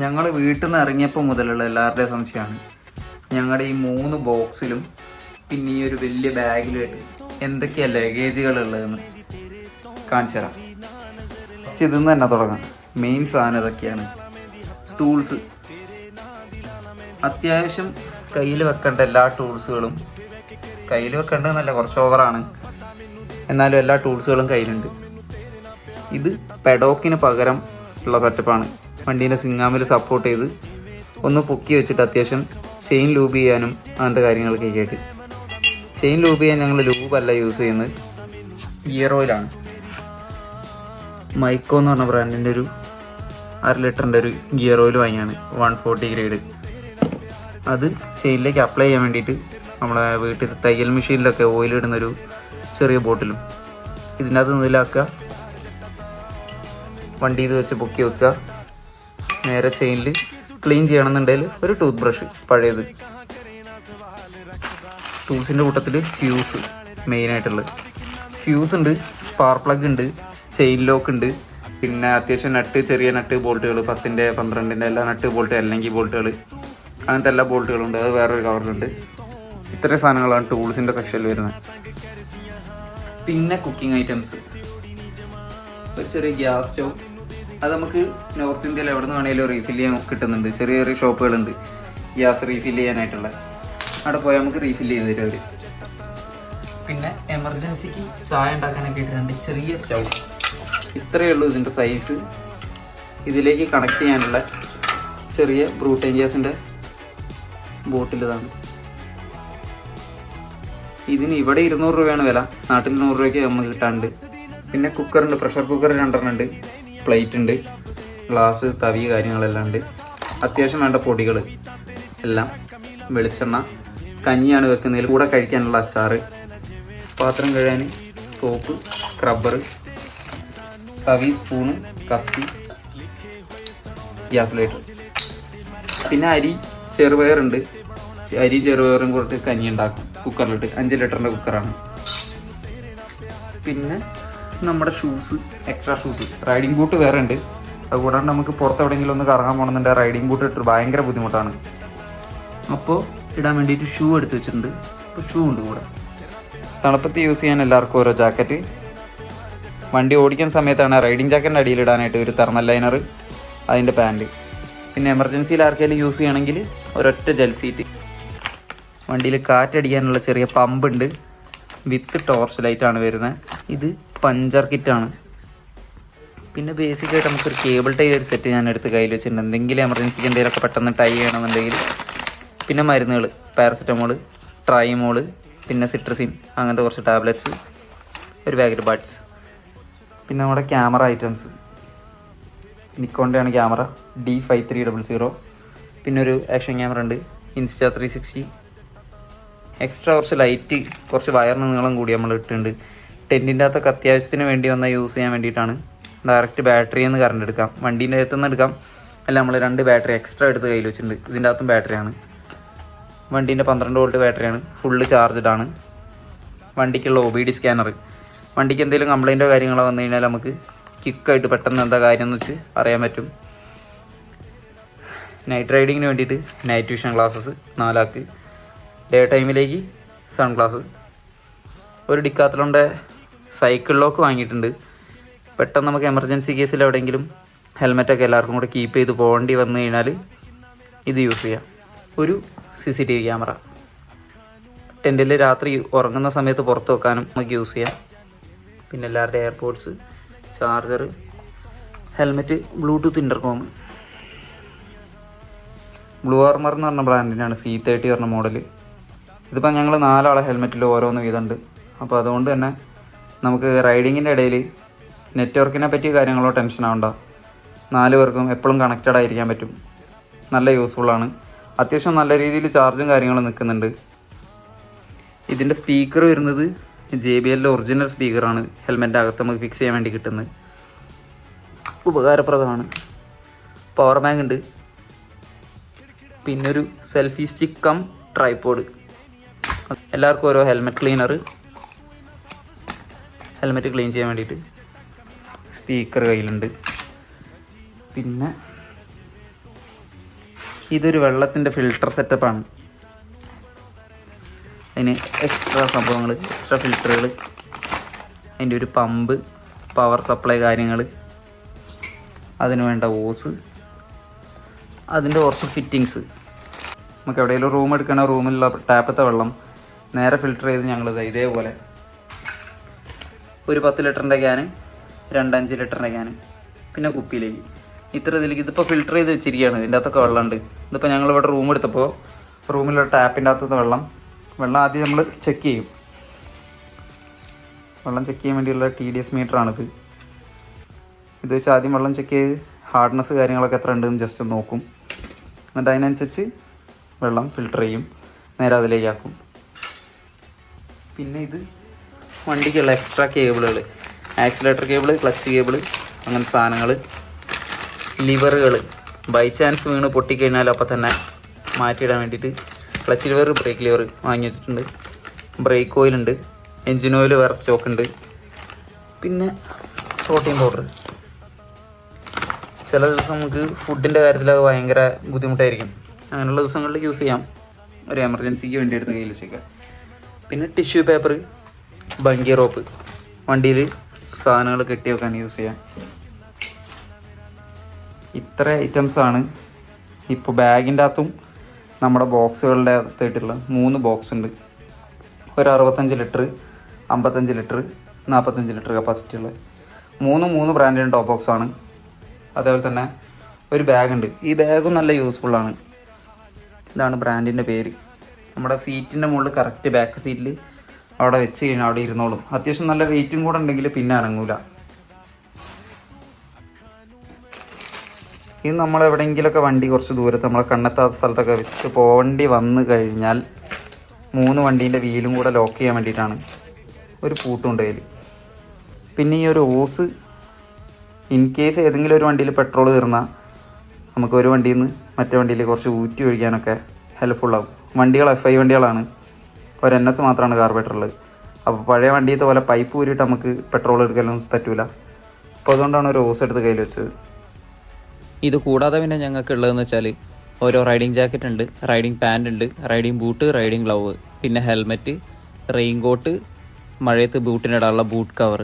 ഞങ്ങൾ വീട്ടിൽ നിന്ന് ഇറങ്ങിയപ്പോൾ മുതലുള്ള എല്ലാവരുടെയും സംശയമാണ് ഞങ്ങളുടെ ഈ 3 ബോക്സിലും പിന്നെ ഈ ഒരു വലിയ ബാഗിലുമായിട്ട് എന്തൊക്കെയാണ് ലഗേജുകളുള്ളതെന്ന് കാണിച്ചു തരാം. ഫസ്റ്റ് ഇതിൽ നിന്ന് തന്നെ തുടങ്ങാം. മെയിൻ സാധനം ഇതൊക്കെയാണ്. ടൂൾസ്, അത്യാവശ്യം കയ്യിൽ വെക്കേണ്ട എല്ലാ ടൂൾസുകളും, കയ്യിൽ വെക്കേണ്ടതെന്നല്ല, കുറച്ച് ഓവറാണ്, എന്നാലും എല്ലാ ടൂൾസുകളും കയ്യിലുണ്ട്. ഇത് പെഡോക്കിന് പകരം ഉള്ള സെറ്റപ്പാണ്. വണ്ടീൻ്റെ സിങ്ങാമിൽ സപ്പോർട്ട് ചെയ്ത് ഒന്ന് പൊക്കി വെച്ചിട്ട് അത്യാവശ്യം ചെയിൻ ലൂബ് ചെയ്യാനും അങ്ങനത്തെ കാര്യങ്ങളൊക്കെ ആയിട്ട്. ചെയിൻ ലൂബ് ചെയ്യാൻ ഞങ്ങൾ ലൂബല്ല യൂസ് ചെയ്യുന്നത്, ഗിയർ ഓയിലാണ്. മൈക്കോ എന്ന് പറഞ്ഞ ബ്രാൻഡിൻ്റെ ഒരു 1/2 ലിറ്ററിൻ്റെ ഒരു ഗിയർ ഓയിൽ വാങ്ങിയാണ്, 140 ഗ്രേഡ്. അത് ചെയിനിലേക്ക് അപ്ലൈ ചെയ്യാൻ വേണ്ടിയിട്ട് നമ്മളെ വീട്ടിൽ തയ്യൽ മെഷീനിലൊക്കെ ഓയിലിടുന്നൊരു ചെറിയ ബോട്ടിലും ഇതിൻ്റെ അകത്ത് ഇതിലാക്കുക, വണ്ടി ഇത് വെച്ച് പൊക്കി വെക്കുക. നേരെ ചെയിനിൽ ക്ലീൻ ചെയ്യണമെന്നുണ്ടെങ്കിൽ ഒരു ടൂത്ത് ബ്രഷ് പഴയത്. ടൂൾസിൻ്റെ കൂട്ടത്തിൽ ഫ്യൂസ് മെയിനായിട്ടുള്ളത്. ഫ്യൂസ് ഉണ്ട്, സ്പാർക്ക് പ്ലഗ് ഉണ്ട്, ചെയിൻ ലോക്ക് ഉണ്ട്, പിന്നെ അത്യാവശ്യം നട്ട്, ചെറിയ നട്ട് ബോൾട്ടുകൾ, 10-ൻ്റെ 12-ൻ്റെ എല്ലാ നട്ട് ബോൾട്ട്, അല്ലെങ്കിൽ ബോൾട്ടുകൾ, അങ്ങനത്തെ എല്ലാ ബോൾട്ടുകളുണ്ട്. അത് വേറൊരു കവറിലുണ്ട്. ഇത്രയും സാധനങ്ങളാണ് ടൂൾസിൻ്റെ സെക്ഷനിൽ വരുന്നത്. പിന്നെ കുക്കിംഗ് ഐറ്റംസ്, ഒരു ചെറിയ ഗ്യാസ് സ്റ്റൗ. അത് നമുക്ക് നോർത്ത് ഇന്ത്യയിൽ എവിടെ നിന്ന് വേണമെങ്കിലും റീഫിൽ ചെയ്യാൻ കിട്ടുന്നുണ്ട്. ചെറിയ ചെറിയ ഷോപ്പുകളുണ്ട് ഗ്യാസ് റീഫിൽ ചെയ്യാനായിട്ടുള്ള. അവിടെ പോയാൽ നമുക്ക് റീഫിൽ ചെയ്ത് തരും അവർ. പിന്നെ എമർജൻസിക്ക് ചായ ഉണ്ടാക്കാനൊക്കെ ഇട്ടിട്ടുണ്ട് ചെറിയ സ്റ്റൗ. ഇത്രയേ ഉള്ളൂ ഇതിൻ്റെ സൈസ്. ഇതിലേക്ക് കണക്ട് ചെയ്യാനുള്ള ചെറിയ ബ്രൂട്ടൻ ഗ്യാസിൻ്റെ ബോട്ടിൽ ഇതാണ്. ഇതിന് ഇവിടെ 200 രൂപയാണ് വില, നാട്ടിൽ 100 രൂപയ്ക്ക് നമുക്ക് കിട്ടാറുണ്ട്. പിന്നെ കുക്കറുണ്ട്, പ്രഷർ കുക്കർ 2 ഉണ്ട്, പ്ലേറ്റ് ഉണ്ട്, ഗ്ലാസ്, തവി, കാര്യങ്ങളെല്ലാം ഉണ്ട്. അത്യാവശ്യം വേണ്ട പൊടികൾ എല്ലാം, വെളിച്ചെണ്ണ, കഞ്ഞിയാണ് വെക്കുന്നതിൽ കൂടെ കഴിക്കാനുള്ള അച്ചാറ്, പാത്രം കഴുകാൻ സോപ്പ്, സ്ക്രബ്ബർ, തവി, സ്പൂണ്, കത്തി, ഗ്യാസ് ലൈറ്റർ. പിന്നെ അരി, ചെറുപയറുണ്ട്. അരി ചെറുപയറും കൊടുത്ത് കഞ്ഞി ഉണ്ടാക്കും കുക്കറിലിട്ട്. 5 ലിറ്ററിൻ്റെ കുക്കറാണ്. പിന്നെ നമ്മുടെ shoes, extra shoes, riding boot വേറെ ഉണ്ട്. അതുകൂടാണ്ട് നമുക്ക് പുറത്ത് എവിടെയെങ്കിലും ഒന്ന് കറങ്ങാൻ പോകണമെന്നുണ്ടെങ്കിൽ റൈഡിങ് ബൂട്ട് ഇട്ട് ഭയങ്കര ബുദ്ധിമുട്ടാണ്. അപ്പോൾ ഇടാൻ വേണ്ടിയിട്ട് ഷൂ എടുത്ത് വെച്ചിട്ടുണ്ട്. അപ്പോൾ ഷൂ ഉണ്ട് കൂടെ. തണുപ്പത്ത് യൂസ് ചെയ്യാൻ എല്ലാവർക്കും ഓരോ ജാക്കറ്റ്. വണ്ടി ഓടിക്കുന്ന സമയത്താണ് റൈഡിങ് ജാക്കറ്റിൻ്റെ അടിയിലിടാനായിട്ട് ഒരു തെർമൽ ലൈനർ, അതിൻ്റെ പാൻറ്റ്. പിന്നെ എമർജൻസിയിൽ ആർക്കെങ്കിലും യൂസ് ചെയ്യണമെങ്കിൽ ഒരൊറ്റ ജെൽ സീറ്റ്. വണ്ടിയിൽ കാറ്റടിക്കാനുള്ള ചെറിയ പമ്പുണ്ട്, വിത്ത് ടോർച്ച് ലൈറ്റാണ് വരുന്നത്. ഇത് പഞ്ചർ കിറ്റാണ്. പിന്നെ ബേസിക്കായിട്ട് നമുക്കൊരു കേബിൾ ടൈ ഒരു സെറ്റ് ഞാൻ എടുത്ത് കയ്യിൽ വെച്ചിട്ടുണ്ട്, എന്തെങ്കിലും എമർജൻസിക്ക് എന്തെങ്കിലുമൊക്കെ പെട്ടെന്ന് ടൈ ചെയ്യണമെന്നുണ്ടെങ്കിൽ. പിന്നെ മരുന്നുകൾ, പാരസെറ്റമോൾ, ട്രൈമോൾ, പിന്നെ സിട്രസിൻ, അങ്ങനത്തെ കുറച്ച് ടാബ്ലറ്റ്സ്, ഒരു പാക്കറ്റ് ബഡ്സ്. പിന്നെ നമ്മുടെ ക്യാമറ ഐറ്റംസ്, നിക്കോണിൻ്റെയാണ് ക്യാമറ, D5300. പിന്നെ ഒരു ആക്ഷൻ ക്യാമറ ഉണ്ട്, Insta360. എക്സ്ട്രാ കുറച്ച് ലൈറ്റ്, കുറച്ച് വയറിന് നീളം കൂടി നമ്മൾ ഇട്ടിട്ടുണ്ട്. ടെൻറ്റിൻ്റെ അകത്തൊക്കെ അത്യാവശ്യത്തിന് വേണ്ടി വന്നാൽ യൂസ് ചെയ്യാൻ വേണ്ടിയിട്ടാണ്. ഡയറക്റ്റ് ബാറ്ററിയിൽ നിന്ന് കറണ്ട് എടുക്കാം, വണ്ടീൻ്റെ അകത്തു നിന്ന് എടുക്കാം. അല്ല, നമ്മൾ 2 ബാറ്ററി എക്സ്ട്രാ എടുത്ത് കയ്യിൽ വെച്ചിട്ടുണ്ട്. ഇതിൻ്റെ അകത്തും ബാറ്ററിയാണ്. വണ്ടീൻ്റെ 12 വോൾട്ട് ബാറ്ററിയാണ്, ഫുള്ള് ചാർജ്ഡ് ആണ്. വണ്ടിക്കുള്ള OBD സ്കാനർ. വണ്ടിക്ക് എന്തെങ്കിലും കംപ്ലൈൻറ്റോ കാര്യങ്ങളോ വന്നു കഴിഞ്ഞാൽ നമുക്ക് ക്വിക്കായിട്ട് പെട്ടെന്ന് എന്താ കാര്യം എന്ന് വെച്ച് അറിയാൻ പറ്റും. നൈറ്റ് റൈഡിങ്ങിന് വേണ്ടിയിട്ട് നൈറ്റ് വിഷൻ ഗ്ലാസ്സസ് 4 ആൾക്ക്. ഡേ ടൈമിലേക്ക് സൺഗ്ലാസ്. ഒരു ഡിക്കാത്തലോൻ്റെ സൈക്കിൾ ലോക്ക് വാങ്ങിയിട്ടുണ്ട്. പെട്ടെന്ന് നമുക്ക് എമർജൻസി കേസിൽ എവിടെയെങ്കിലും ഹെൽമെറ്റൊക്കെ എല്ലാവർക്കും കൂടെ കീപ്പ് ചെയ്ത് പോകേണ്ടി വന്നു കഴിഞ്ഞാൽ ഇത് യൂസ് ചെയ്യാം. ഒരു CCTV ക്യാമറ. ടെൻറ്റിൽ രാത്രി ഉറങ്ങുന്ന സമയത്ത് പുറത്ത് വെക്കാനും നമുക്ക് യൂസ് ചെയ്യാം. പിന്നെ എല്ലാവരുടെ AirPods, charger, helmet, Bluetooth intercom. Blue armour എന്ന് പറഞ്ഞ ബ്രാൻഡിനാണ്, C30 പറഞ്ഞ മോഡൽ. ഇതിപ്പോൾ ഞങ്ങൾ 4 ആളെ ഹെൽമെറ്റിൽ ഓരോന്ന് വീതമുണ്ട്. അപ്പോൾ അതുകൊണ്ട് തന്നെ നമുക്ക് റൈഡിങ്ങിൻ്റെ ഇടയിൽ നെറ്റ്വർക്കിനെ പറ്റി കാര്യങ്ങളോ ടെൻഷൻ ആവണ്ട. 4 പേർക്കും എപ്പോഴും കണക്റ്റഡ് ആയിരിക്കാൻ പറ്റും. നല്ല യൂസ്ഫുള്ളാണ്. അത്യാവശ്യം നല്ല രീതിയിൽ ചാർജും കാര്യങ്ങളും നിൽക്കുന്നുണ്ട്. ഇതിൻ്റെ സ്പീക്കർ വരുന്നത് JBL ഒറിജിനൽ സ്പീക്കറാണ്. ഹെൽമെറ്റിൻ്റെ അകത്ത് നമുക്ക് ഫിക്സ് ചെയ്യാൻ വേണ്ടി കിട്ടുന്നത്. ഉപകാരപ്രദമാണ്. പവർ ബാങ്ക് ഉണ്ട്. പിന്നെ ഒരു സെൽഫി സ്റ്റിക്ക് കം ട്രൈപോഡ്. എല്ലാവർക്കും ഓരോ ഹെൽമെറ്റ് ക്ലീനർ, ഹെൽമെറ്റ് ക്ലീൻ ചെയ്യാൻ വേണ്ടിയിട്ട്. സ്പീക്കർ കയ്യിലുണ്ട്. പിന്നെ ഇതൊരു വെള്ളത്തിൻ്റെ ഫിൽട്ടർ സെറ്റപ്പാണ്. അതിന് എക്സ്ട്രാ സംഭവങ്ങൾ, എക്സ്ട്രാ ഫിൽറ്ററുകൾ, അതിൻ്റെ ഒരു പമ്പ്, പവർ സപ്ലൈ കാര്യങ്ങൾ, അതിന് വേണ്ട ഓസ്, അതിൻ്റെ കുറച്ച് ഫിറ്റിങ്സ്. നമുക്ക് എവിടെയെങ്കിലും റൂം എടുക്കണ റൂമിലുള്ള ടാപ്പത്തെ വെള്ളം നേരെ ഫിൽറ്റർ ചെയ്ത് ഞങ്ങൾ ഇതേപോലെ ഒരു 10 ലിറ്ററിൻ്റെ ക്യാന്, 2-5 ലിറ്ററിൻ്റെ ക്യാന്, പിന്നെ കുപ്പിയിലേക്ക് ഇത്ര ഇതിലേക്ക് ഇതിപ്പോൾ ഫിൽറ്റർ ചെയ്ത് വെച്ചിരിക്കുകയാണ്. ഇതിൻ്റെ അകത്തൊക്കെ വെള്ളമുണ്ട്. ഇതിപ്പോൾ ഞങ്ങളിവിടെ റൂം എടുത്തപ്പോൾ റൂമിലുള്ള ടാപ്പിൻ്റെ അകത്തുനിന്ന് വെള്ളം ആദ്യം നമ്മൾ ചെക്ക് ചെയ്യും. വെള്ളം ചെക്ക് ചെയ്യാൻ വേണ്ടിയുള്ള TDS മീറ്ററാണിത്. ഇത് വെച്ച് ആദ്യം വെള്ളം ചെക്ക് ചെയ്ത് ഹാർഡ്നെസ് കാര്യങ്ങളൊക്കെ എത്ര ഉണ്ടെന്ന് ജസ്റ്റ് ഒന്ന് നോക്കും. എന്നിട്ട് അതിനനുസരിച്ച് വെള്ളം ഫിൽട്ടർ ചെയ്യും, നേരെ അതിലേക്ക് ആക്കും. പിന്നെ ഇത് വണ്ടിക്കുള്ള എക്സ്ട്രാ കേബിളുകൾ, ആക്സിലേറ്റർ കേബിൾ, ക്ലച്ച് കേബിൾ, അങ്ങനെ സാധനങ്ങൾ, ലിവറുകൾ ബൈ ചാൻസ് വീണ് പൊട്ടിക്കഴിഞ്ഞാൽ അപ്പം തന്നെ മാറ്റിയിടാൻ വേണ്ടിയിട്ട് ക്ലച്ച് ലിവർ, ബ്രേക്ക് ലിവർ വാങ്ങി വെച്ചിട്ടുണ്ട്. ബ്രേക്ക് ഓയിലുണ്ട്, എൻജിൻ ഓയിൽ വേറെ സ്റ്റോക്ക് ഉണ്ട്. പിന്നെ പ്രോട്ടീൻ പൗഡർ. ചില ദിവസം നമുക്ക് ഫുഡിൻ്റെ കാര്യത്തിലൊക്കെ ഭയങ്കര ബുദ്ധിമുട്ടായിരിക്കും. അങ്ങനെയുള്ള ദിവസങ്ങളിൽ യൂസ് ചെയ്യാം, ഒരു എമർജൻസിക്ക് വേണ്ടി എടുത്ത് കയ്യിൽ വെച്ചേക്കാം. പിന്നെ ടിഷ്യൂ പേപ്പർ, ബങ്കി റോപ്പ്, വണ്ടിയിൽ സാധനങ്ങൾ കെട്ടി വെക്കാൻ യൂസ് ചെയ്യാം. ഇത്ര ഐറ്റംസാണ് ഇപ്പോൾ ബാഗിൻ്റെ അകത്തും നമ്മുടെ ബോക്സുകളുടെ അകത്തായിട്ടുള്ള 3 ബോക്സ് ഉണ്ട്. ഒരു 65 ലിറ്റർ, 55 ലിറ്റർ, 45 ലിറ്റർ കപ്പാസിറ്റി ഉള്ള 3 ബ്രാൻഡിൻ്റെ ടോപ്പ് ബോക്സാണ്. അതേപോലെ തന്നെ ഒരു ബാഗുണ്ട്. ഈ ബാഗും നല്ല യൂസ്ഫുള്ളാണ്. ഇതാണ് ബ്രാൻഡിൻ്റെ പേര്. നമ്മുടെ സീറ്റിൻ്റെ മുകളിൽ കറക്റ്റ് ബാക്ക് സീറ്റിൽ അവിടെ വെച്ച് കഴിഞ്ഞാൽ അവിടെ ഇരുന്നോളും. അത്യാവശ്യം നല്ല വെയിറ്റും കൂടെ ഉണ്ടെങ്കിൽ പിന്നെ അനങ്ങൂല. ഇത് നമ്മളെവിടെയെങ്കിലുമൊക്കെ വണ്ടി കുറച്ച് ദൂരത്ത് നമ്മളെ കണ്ണെത്താത്ത സ്ഥലത്തൊക്കെ വെച്ചിട്ട് പോകേണ്ടി വന്നു കഴിഞ്ഞാൽ 3 വണ്ടീൻ്റെ വീലും കൂടെ ലോക്ക് ചെയ്യാൻ വേണ്ടിയിട്ടാണ്. ഒരു പൂട്ടുണ്ട് അതിൽ. പിന്നെ ഈ ഒരു ഓസ് ഇൻ കേസ് ഏതെങ്കിലും ഒരു വണ്ടിയിൽ പെട്രോൾ തീർന്നാൽ നമുക്ക് ഒരു വണ്ടിയിൽ നിന്ന് മറ്റേ വണ്ടിയിൽ കുറച്ച് ഊറ്റി ഒഴിക്കാനൊക്കെ ഹെൽപ്ഫുള്ളാകും. വണ്ടികൾ FI വണ്ടികളാണ്, ഒരു NS മാത്രമാണ് കാർബറേറ്ററുള്ളത്. അപ്പോൾ പഴയ വണ്ടിയത്തെ പോലെ പൈപ്പ് ഊരിയിട്ട് നമുക്ക് പെട്രോൾ എടുക്കാനൊന്നും പറ്റൂല. അപ്പോൾ അതുകൊണ്ടാണ് ഒരു ഓസ് എടുത്ത് കയ്യിൽ വെച്ചത്. ഇത് കൂടാതെ പിന്നെ ഞങ്ങൾക്ക് ഉള്ളതെന്ന് വെച്ചാൽ ഓരോ റൈഡിങ് ജാക്കറ്റ് ഉണ്ട്, റൈഡിങ് പാൻറ് ഉണ്ട്, റൈഡിങ് ബൂട്ട്, റൈഡിങ് ഗ്ലൗവ്, പിന്നെ ഹെൽമെറ്റ്, റെയിൻ കോട്ട്, മഴയത്ത് ബൂട്ടിനിടാനുള്ള ബൂട്ട് കവർ,